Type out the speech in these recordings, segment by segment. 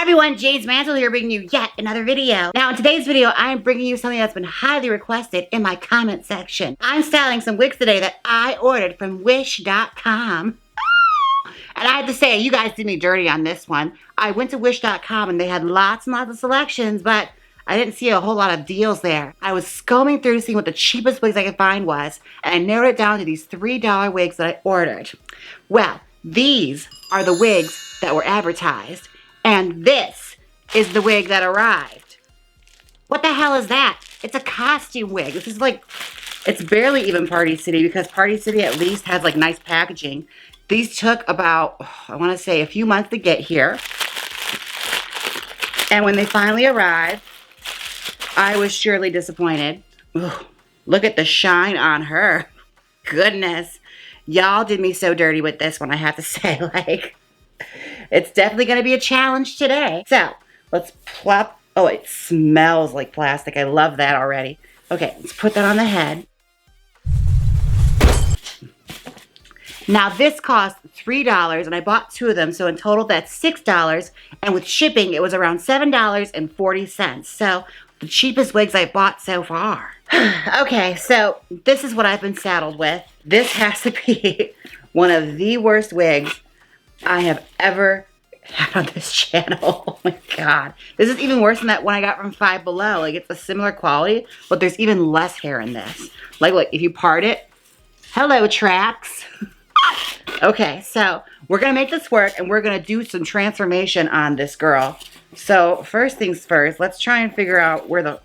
everyone, Jaymes Mansfield here bringing you yet another video. Now in today's video, I am bringing you something that's been highly requested in my comment section. I'm styling some wigs today that I ordered from wish.com. And I have to say, you guys did me dirty on this one. I went to wish.com and they had lots and lots of selections, but I didn't see a whole lot of deals there. I was combing through to see what the cheapest wigs I could find was, and I narrowed it down to these $3 wigs that I ordered. Well, these are the wigs that were advertised, and this is the wig that arrived. What the hell is that? It's a costume wig. This is like, it's barely even Party City, because Party City at least has like nice packaging. These took about, I want to say, a few months to get here. And when they finally arrived, I was surely disappointed. Ooh, look at the shine on her. Goodness. Y'all did me so dirty with this one, I have to say. Like, it's definitely going to be a challenge today. So, let's plop. Oh, it smells like plastic. I love that already. Okay, let's put that on the head. Now this cost $3 and I bought 2 of them, so in total that's $6, and with shipping it was around $7.40. So the cheapest wigs I bought so far. Okay, so this is what I've been saddled with. This has to be one of the worst wigs I have ever had on this channel. Oh my god. This is even worse than that one I got from Five Below. Like, it's a similar quality, but there's even less hair in this. Like, look, if you part it, hello tracks. Okay, so we're gonna make this work and we're gonna do some transformation on this girl. So first things first, let's try and figure out where the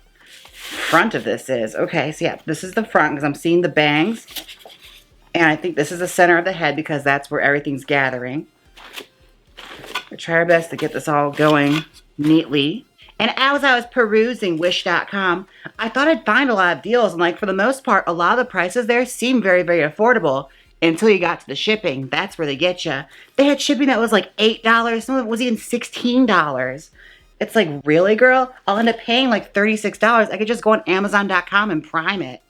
front of this is. Okay, so yeah, this is the front because I'm seeing the bangs. And I think this is the center of the head because that's where everything's gathering. We'll try our best to get this all going neatly. And as I was perusing wish.com, I thought I'd find a lot of deals. And like, for the most part, a lot of the prices there seem very, very affordable. Until you got to the shipping. That's where they get you. They had shipping that was like $8. Some of it was even $16. It's like, really, girl? I'll end up paying like $36. I could just go on Amazon.com and prime it.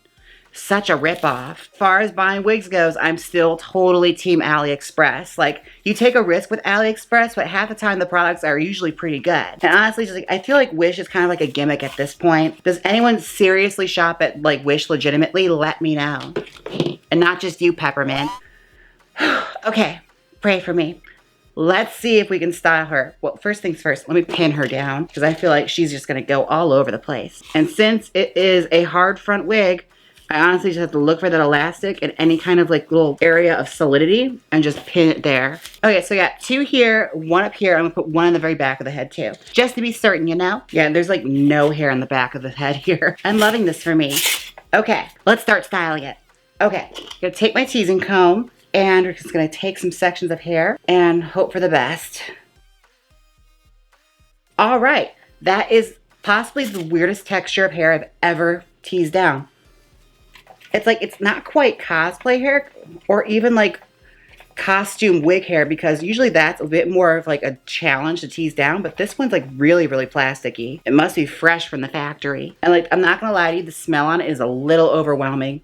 Such a ripoff. As far as buying wigs goes, I'm still totally team AliExpress. Like, you take a risk with AliExpress, but half the time the products are usually pretty good. And honestly, just like, I feel like Wish is kind of like a gimmick at this point. Does anyone seriously shop at like Wish legitimately? Let me know. And not just you, Peppermint. Okay, pray for me. Let's see if we can style her. Well, first things first, let me pin her down because I feel like she's just gonna go all over the place. And since it is a hard front wig, I honestly just have to look for that elastic in any kind of like little area of solidity and just pin it there. Okay, so I got 2 here, 1 up here. I'm gonna put 1 in the very back of the head too. Just to be certain, you know? Yeah, there's like no hair on the back of the head here. I'm loving this for me. Okay, let's start styling it. Okay, I'm gonna take my teasing comb and we're just gonna take some sections of hair and hope for the best. All right, that is possibly the weirdest texture of hair I've ever teased down. It's like, it's not quite cosplay hair or even like costume wig hair, because usually that's a bit more of like a challenge to tease down, but this one's like really, really plasticky. It must be fresh from the factory. And like, I'm not gonna lie to you, the smell on it is a little overwhelming.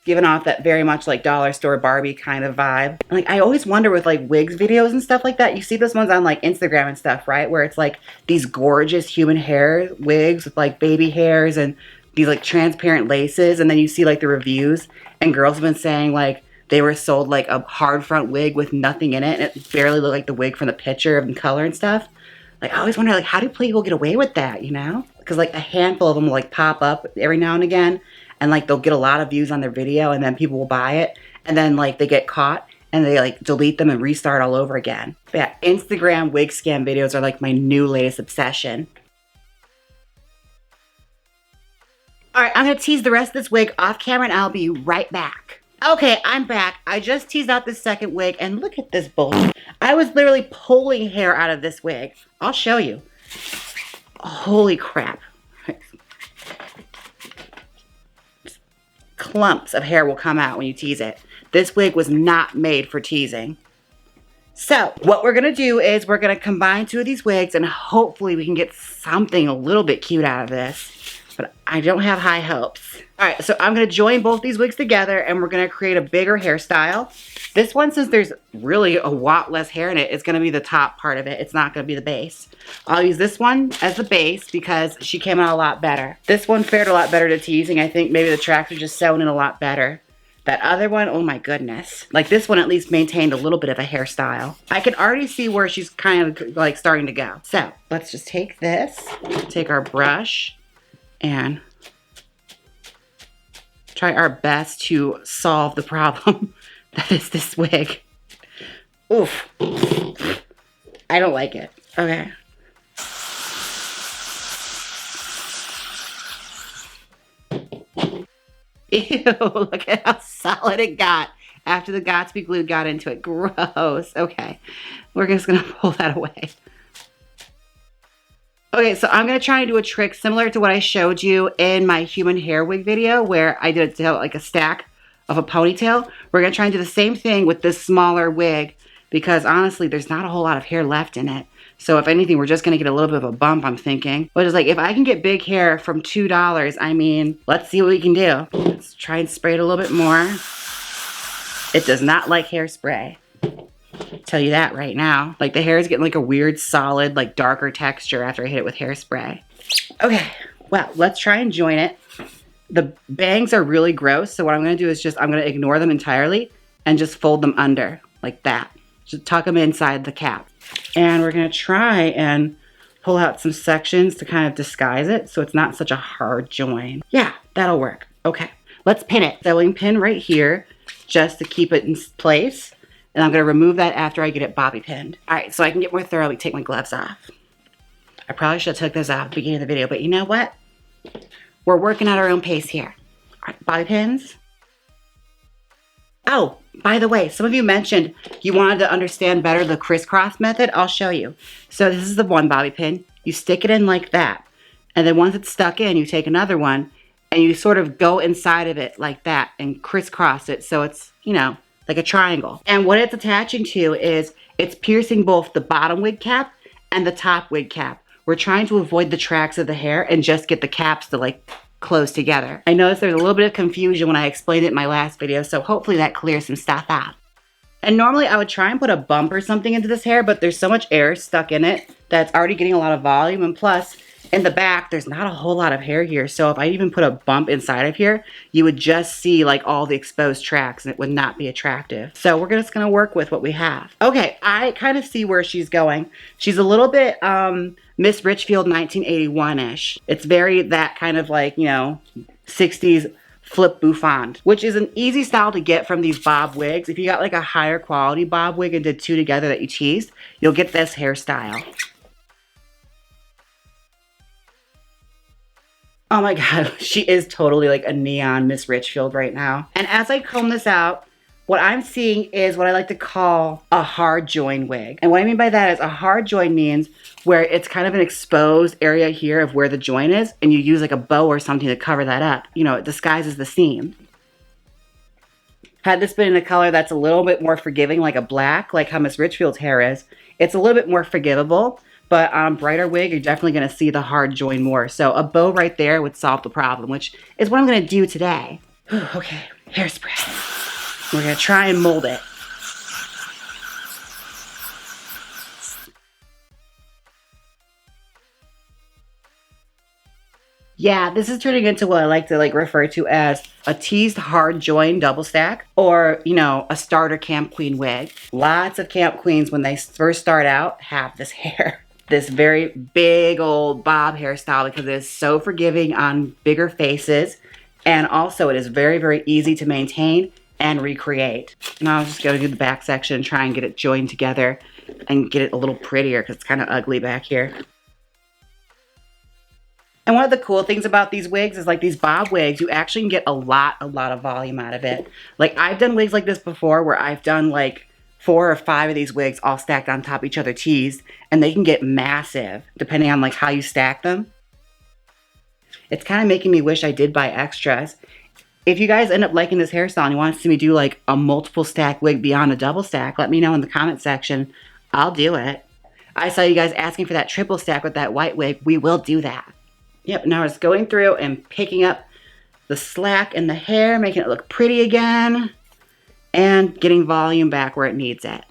Giving off that very much like dollar store Barbie kind of vibe. And like, I always wonder with like wigs videos and stuff like that, you see those ones on like Instagram and stuff, right? Where it's like these gorgeous human hair wigs with like baby hairs and these like transparent laces, and then you see like the reviews and girls have been saying like they were sold like a hard front wig with nothing in it and it barely looked like the wig from the picture and color and stuff. Like, I always wonder, like, how do people get away with that, you know? Because like a handful of them will like pop up every now and again, and like they'll get a lot of views on their video and then people will buy it and then like they get caught and they like delete them and restart all over again. But yeah, Instagram wig scam videos are like my new latest obsession. All right, I'm gonna tease the rest of this wig off camera and I'll be right back. Okay, I'm back. I just teased out this second wig and look at this bullshit. I was literally pulling hair out of this wig. I'll show you. Holy crap. Clumps of hair will come out when you tease it. This wig was not made for teasing. So what we're gonna do is we're gonna combine 2 of these wigs and hopefully we can get something a little bit cute out of this. but I don't have high hopes. All right, so I'm gonna join both these wigs together and we're gonna create a bigger hairstyle. This one, since there's really a lot less hair in it, it's gonna be the top part of it. It's not gonna be the base. I'll use this one as the base because she came out a lot better. This one fared a lot better to teasing. I think maybe the tracks are just sewn in a lot better. That other one, oh my goodness. Like this one at least maintained a little bit of a hairstyle. I can already see where she's kind of like starting to go. So let's just take this, take our brush, and try our best to solve the problem that is this wig. Oof. I don't like it. Okay. Ew, look at how solid it got after the Got2b glue got into it. Gross. Okay, we're just gonna pull that away. Okay, so I'm gonna try and do a trick similar to what I showed you in my human hair wig video where I did like a stack of a ponytail. We're gonna try and do the same thing with this smaller wig because honestly, there's not a whole lot of hair left in it. So if anything, we're just gonna get a little bit of a bump, I'm thinking. But it's like, if I can get big hair from $2, I mean, let's see what we can do. Let's try and spray it a little bit more. It does not like hairspray. I'll tell you that right now. Like the hair is getting like a weird, solid, like darker texture after I hit it with hairspray. Okay, well, let's try and join it. The bangs are really gross, so what I'm gonna do is I'm gonna ignore them entirely and just fold them under, like that. Just tuck them inside the cap. And we're gonna try and pull out some sections to kind of disguise it so it's not such a hard join. Yeah, that'll work. Okay, let's pin it. Sewing pin right here just to keep it in place. And I'm gonna remove that after I get it bobby pinned. All right, so I can get more thoroughly take my gloves off. I probably should have took those off at the beginning of the video, but you know what? We're working at our own pace here. All right, bobby pins. Oh, by the way, some of you mentioned you wanted to understand better the crisscross method. I'll show you. So this is the one bobby pin. You stick it in like that. And then once it's stuck in, you take another one and you sort of go inside of it like that and crisscross it so it's, you know, like a triangle. And what it's attaching to is it's piercing both the bottom wig cap and the top wig cap. We're trying to avoid the tracks of the hair and just get the caps to like close together. I noticed there's a little bit of confusion when I explained it in my last video, so hopefully that clears some stuff out. And normally I would try and put a bump or something into this hair, but there's so much air stuck in it that's already getting a lot of volume, and plus in the back there's not a whole lot of hair here, so if I even put a bump inside of here, you would just see like all the exposed tracks and it would not be attractive. So we're just gonna work with what we have. Okay, I kind of see where she's going. She's a little bit Miss Richfield 1981-ish. It's very that kind of like, you know, 60s flip bouffant, which is an easy style to get from these bob wigs. If you got like a higher quality bob wig and did two together that you teased, you'll get this hairstyle. Oh my God, she is totally like a neon Miss Richfield right now. And as I comb this out, what I'm seeing is what I like to call a hard join wig. And what I mean by that is a hard join means where it's kind of an exposed area here of where the join is, and you use like a bow or something to cover that up. You know, it disguises the seam. Had this been in a color that's a little bit more forgiving, like a black, like how Miss Richfield's hair is, it's a little bit more forgivable. But on a brighter wig, you're definitely going to see the hard join more. So a bow right there would solve the problem, which is what I'm going to do today. Okay, hairspray. We're going to try and mold it. Yeah, this is turning into what I like to like refer to as a teased hard join double stack, or, you know, a starter camp queen wig. Lots of camp queens when they first start out have this hair. This very big old bob hairstyle because it is so forgiving on bigger faces, and also it is very, very easy to maintain and recreate. Now I'm just going to do the back section and try and get it joined together and get it a little prettier because it's kind of ugly back here. And one of the cool things about these wigs is like these bob wigs, you actually can get a lot of volume out of it. Like I've done wigs like this before where I've done like 4 or 5 of these wigs all stacked on top of each other teased, and they can get massive depending on like how you stack them. It's kind of making me wish I did buy extras. If you guys end up liking this hairstyle and you want to see me do like a multiple stack wig beyond a double stack, let me know in the comment section. I'll do it. I saw you guys asking for that triple stack with that white wig. We will do that. Yep, now it's going through and picking up the slack in the hair, making it look pretty again, and getting volume back where it needs it.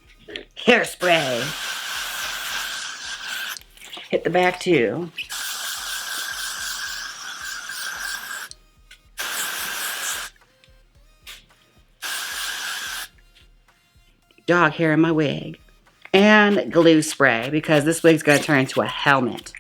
Hairspray. Hit the back too. Dog hair in my wig. And glue spray, because this wig's gonna turn into a helmet.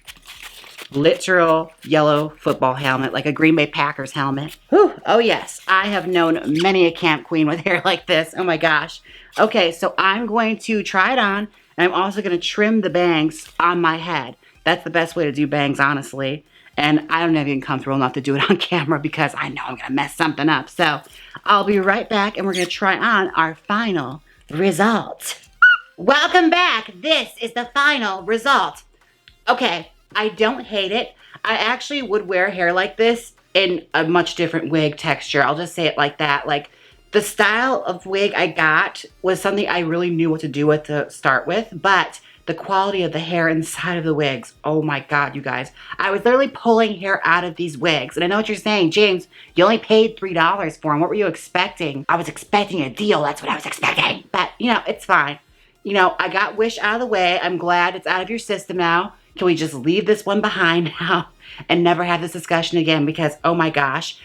Literal yellow football helmet, like a Green Bay Packers helmet. Whew. Oh yes, I have known many a camp queen with hair like this. Oh my gosh. Okay, so I'm going to try it on, and I'm also gonna trim the bangs on my head. That's the best way to do bangs, honestly. And I don't even comfortable enough to do it on camera because I know I'm gonna mess something up. So I'll be right back, and we're gonna try on our final result. Welcome back. This is the final result. Okay, I don't hate it. I actually would wear hair like this in a much different wig texture. I'll just say it like that. Like, the style of wig I got was something I really knew what to do with to start with, but the quality of the hair inside of the wigs, oh my God, you guys. I was literally pulling hair out of these wigs. And I know what you're saying, James, you only paid $3 for them. What were you expecting? I was expecting a deal. That's what I was expecting. But, you know, it's fine. You know, I got Wish out of the way. I'm glad it's out of your system now. Can we just leave this one behind now and never have this discussion again? Because, oh my gosh,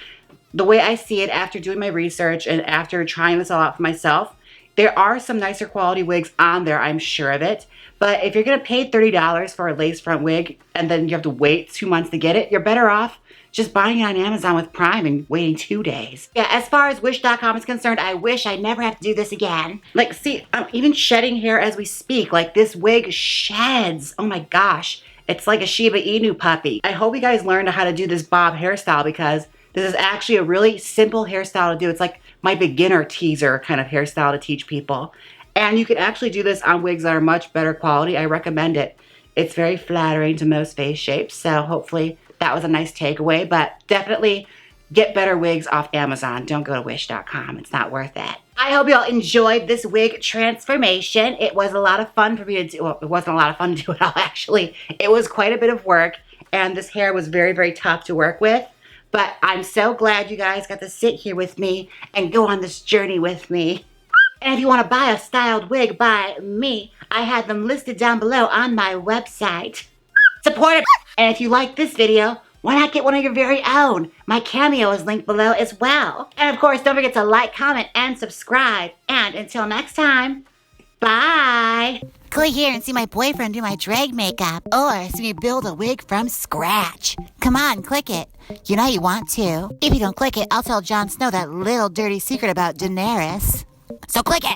the way I see it after doing my research and after trying this all out for myself, there are some nicer quality wigs on there, I'm sure of it. But if you're going to pay $30 for a lace front wig and then you have to wait 2 months to get it, you're better off just buying it on Amazon with Prime and waiting 2 days. Yeah, as far as Wish.com is concerned, I wish I never have to do this again. Like, see, I'm even shedding hair as we speak. Like, this wig sheds. Oh my gosh. It's like a Shiba Inu puppy. I hope you guys learned how to do this bob hairstyle, because this is actually a really simple hairstyle to do. It's like my beginner teaser kind of hairstyle to teach people. And you can actually do this on wigs that are much better quality. I recommend it. It's very flattering to most face shapes, so hopefully that was a nice takeaway, but definitely get better wigs off Amazon. Don't go to Wish.com. It's not worth it. I hope y'all enjoyed this wig transformation. It was a lot of fun for me to do. Well, it wasn't a lot of fun to do it all, actually. It was quite a bit of work, and this hair was very, very tough to work with. But I'm so glad you guys got to sit here with me and go on this journey with me. And if you want to buy a styled wig by me, I have them listed down below on my website. Support it. And if you like this video, why not get one of your very own? My Cameo is linked below as well. And of course, don't forget to like, comment, and subscribe. And until next time, bye. Click here and see my boyfriend do my drag makeup, or see me build a wig from scratch. Come on, click it. You know you want to. If you don't click it, I'll tell Jon Snow that little dirty secret about Daenerys. So click it.